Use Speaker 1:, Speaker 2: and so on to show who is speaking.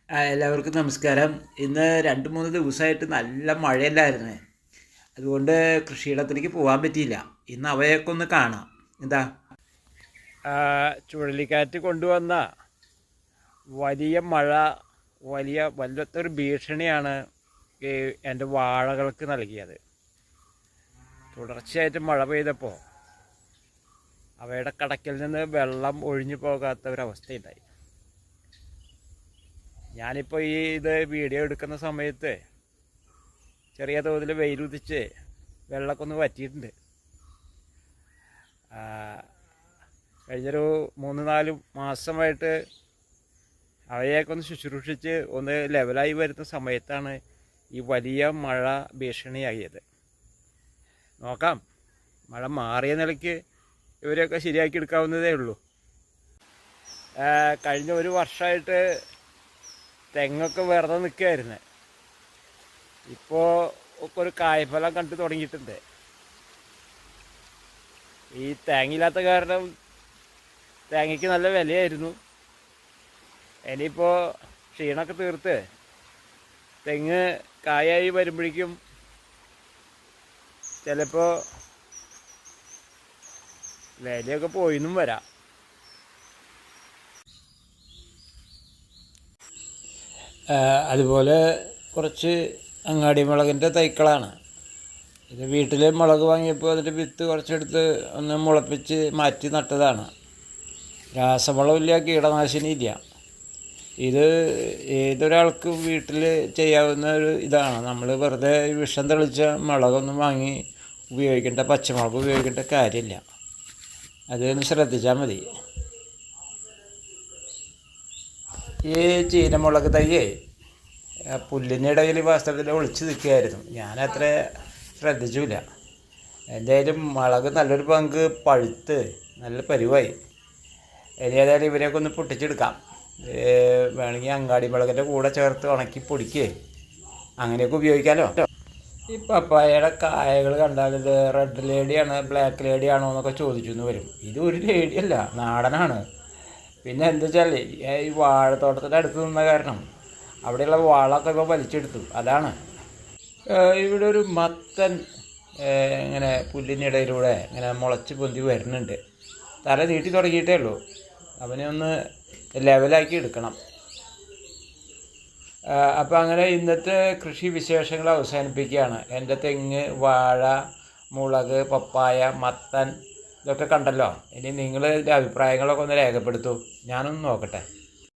Speaker 1: എല്ലാവർക്കും നമസ്കാരം. ഇന്ന് 2-3 ദിവസമായിട്ട് നല്ല മഴയല്ലായിരുന്നു. അതുകൊണ്ട് കൃഷിയിടത്തിലേക്ക് പോകാൻ പറ്റിയില്ല. ഇന്ന് അവയൊക്കെ ഒന്ന് കാണാം. എന്താ ചുഴലിക്കാറ്റ് കൊണ്ടുവന്ന വലിയ മഴ, വല്ലാത്തൊരു ഭീഷണിയാണ് എൻ്റെ വാഴകൾക്ക് നൽകിയത്. തുടർച്ചയായിട്ട് മഴ പെയ്തപ്പോൾ അവയുടെ കടക്കിൽ നിന്ന് വെള്ളം ഒഴിഞ്ഞു പോകാത്ത ഒരവസ്ഥയുണ്ടായി. ഞാനിപ്പോൾ ഇത് വീഡിയോ എടുക്കുന്ന സമയത്ത് ചെറിയ തോതിൽ വെയിലുദിച്ച് വെള്ളമൊക്കെ ഒന്ന് വറ്റിയിട്ടുണ്ട്. കഴിഞ്ഞൊരു 3-4 മാസമായിട്ട് അവയൊക്കെ ഒന്ന് ശുശ്രൂഷിച്ച് ഒന്ന് ലെവലായി വരുന്ന സമയത്താണ് ഈ വലിയ മഴ ഭീഷണിയാകിയത്. നോക്കാം, മഴ മാറിയ നിലയ്ക്ക് ഇവരെയൊക്കെ ശരിയാക്കി എടുക്കാവുന്നതേ ഉള്ളൂ. കഴിഞ്ഞ ഒരു വർഷമായിട്ട് തെങ്ങൊക്കെ വെറുതെ നിൽക്കുകയായിരുന്നു. ഇപ്പോൾ ഒക്കെ ഒരു കായ്ഫലം കണ്ടു തുടങ്ങിയിട്ടുണ്ട്. ഈ തേങ്ങയില്ലാത്ത കാരണം തേങ്ങയ്ക്ക് നല്ല വിലയായിരുന്നു. ഇനിയിപ്പോൾ ക്ഷീണമൊക്കെ തീർത്ത് തെങ്ങ് കായായി വരുമ്പോഴേക്കും ചിലപ്പോൾ വിലയൊക്കെ പോയിന്നും വരാം. അതുപോലെ കുറച്ച് അങ്ങാടി മുളകിൻ്റെ തൈക്കളാണ് ഇത്. വീട്ടിൽ മുളക് വാങ്ങിയപ്പോൾ അതിൻ്റെ വിത്ത് കുറച്ചെടുത്ത് ഒന്ന് മുളപ്പിച്ച് മാറ്റി നട്ടതാണ്. രാസവളമില്ല, കീടനാശിനി ഇല്ല. ഇത് ഏതൊരാൾക്കും വീട്ടിൽ ചെയ്യാവുന്ന ഒരു ഇതാണ്. നമ്മൾ വെറുതെ വിഷം തെളിച്ച മുളകൊന്നും വാങ്ങി ഉപയോഗിക്കേണ്ട, പച്ചമുളക് ഉപയോഗിക്കേണ്ട കാര്യമില്ല. അതൊന്ന് ശ്രദ്ധിച്ചാൽ മതി. ഈ ചീനമുളക് തയ്യേ പുല്ലിൻ്റെ ഇടയിൽ വാസ്തവത്തിൽ ഒളിച്ച് നിൽക്കുകയായിരുന്നു. ഞാനത്ര ശ്രദ്ധിച്ചില്ല. എന്തായാലും മുളക് നല്ലൊരു പങ്ക് പഴുത്ത് നല്ല പരുവായി. ഇനി ഏതായാലും ഇവരെയൊക്കെ ഒന്ന് പൊട്ടിച്ചെടുക്കാം. വേണമെങ്കിൽ അങ്ങാടി മുളകിൻ്റെ കൂടെ ചേർത്ത് ഉണക്കി പൊടിക്കുകയും അങ്ങനെയൊക്കെ ഉപയോഗിക്കാമല്ലോ. ഈ പപ്പായയുടെ കായകൾ കണ്ടാൽ ഇത് റെഡ് ലേഡിയാണ് ബ്ലാക്ക് ലേഡിയാണോ എന്നൊക്കെ ചോദിച്ചു എന്ന് വരും. ഇത് ഒരു ലേഡിയല്ല, നാടനാണ്. പിന്നെ എന്താ വെച്ചാൽ ഈ വാഴത്തോട്ടത്തിൻ്റെ അടുത്ത് നിന്ന കാരണം അവിടെയുള്ള വാളൊക്കെ ഇപ്പോൾ വലിച്ചെടുത്തു. അതാണ്. ഇവിടെ ഒരു മത്തൻ ഇങ്ങനെ പുല്ലിനിടയിലൂടെ ഇങ്ങനെ മുളച്ച് പൊന്തി വരുന്നുണ്ട്. തല നീട്ടി തുടങ്ങിയിട്ടേ ഉള്ളൂ. അവനെ ഒന്ന് ലെവലാക്കി എടുക്കണം. അപ്പോൾ അങ്ങനെ ഇന്നത്തെ കൃഷി വിശേഷങ്ങൾ അവസാനിപ്പിക്കുകയാണ്. എൻ്റെ തെങ്ങ്, വാഴ, മുളക്, പപ്പായ, മത്തൻ ഇതൊക്കെ കണ്ടല്ലോ. ഇനി നിങ്ങളുടെ അഭിപ്രായങ്ങളൊക്കെ ഒന്ന് രേഖപ്പെടുത്തൂ. ഞാനൊന്ന് നോക്കട്ടെ.